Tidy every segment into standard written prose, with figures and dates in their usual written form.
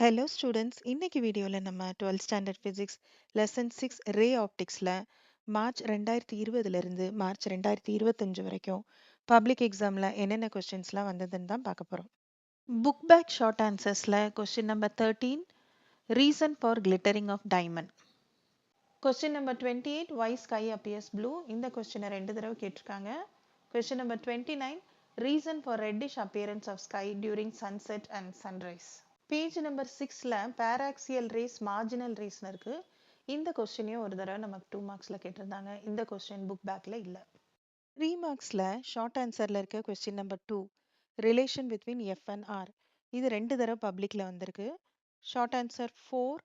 Hello students, இன்னைக்கு வீடியோவில் நம்ம 12th ஸ்டாண்டர்ட் ஃபிசிக்ஸ் லெசன் 6 ரே ஆப்டிக்ஸில் மார்ச் 2020லேருந்து மார்ச் 2025 வரைக்கும் பப்ளிக் எக்ஸாமில் என்னென்ன கொஸ்டின்ஸ்லாம் வந்ததுன்னு தான் பார்க்க போகிறோம். புக் பேக் ஷார்ட் ஆன்சர்ஸில் question number 13 reason for glittering of diamond. Question number 28 why sky appears blue. இந்த கொஸ்டினை 2 தடவை கேட்டிருக்காங்க. Question number 29 reason for reddish appearance of sky during sunset and sunrise. Page number 6ல பாராக்சியல் ரேஸ் மார்ஜினல் ரேஸ்னு இருக்கு. இந்த கொஸ்டினையும் ஒரு தடவை நமக்கு 2 மார்க்ஸ்ல கேட்டிருந்தாங்க. இந்த கொஸ்டின் புக் பேக்ல இல்ல. 3 மார்க்ஸ்ல ஷார்ட் ஆன்சர்ல இருக்க question number 2 relation between F and R. இது 2 தடவை பப்ளிக்ல வந்திருக்கு. Short answer 4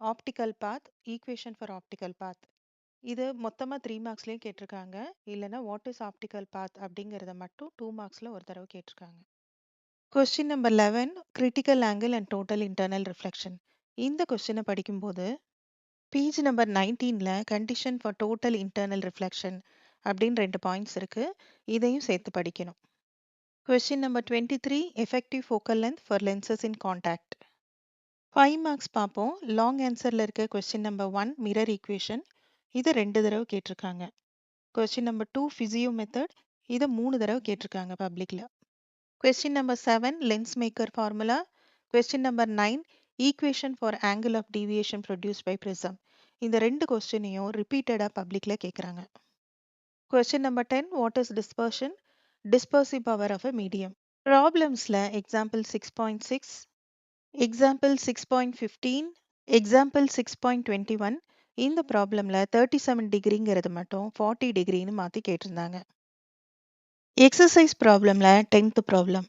optical path equation for optical path. இது மொத்தமா 3 மார்க்ஸ்லயும் கேட்டிருக்காங்க. இல்லைன்னா வாட் இஸ் ஆப்டிக்கல் பாத் அப்படிங்கறத மட்டும் 2 மார்க்ஸ்ல ஒரு தடவை கேட்டிருக்காங்க. Question number 11 critical angle and total internal reflection. இந்த கொஸ்டினை படிக்கும்போது பேஜ் நம்பர் 19ல condition for total internal reflection அப்படின்னு 2 பாயிண்ட்ஸ் இருக்கு. இதையும் சேர்த்து படிக்கணும். Question number 23 effective focal length for lenses in contact. 5 marks பார்ப்போம். லாங் ஆன்சர்ல இருக்க கொஸ்டின் நம்பர் 1 மிரர் ஈக்குவேஷன். இதை 2 தடவை கேட்டிருக்காங்க. Question number 2 physio method. இதை 3 தடவை கேட்டிருக்காங்க பப்ளிக்ல. Question number 7 lens maker formula. Question number 9 equation for angle of deviation produced by prism. இந்த 2 கொஸ்டினையும் ரிப்பீட்டடா பப்ளிக்ல கேட்குறாங்க. Question number 10 what is dispersion? Dispersive power of a medium. Problemsல example 6.6, example 6.15, example 6.21 இந்த ப்ராப்ளம்ல 37 டிகிரிங்கிறது மட்டும் 40 டிகிரின்னு மாற்றி கேட்டிருந்தாங்க. Exercise ப்ராப்ளம்ல 10th problem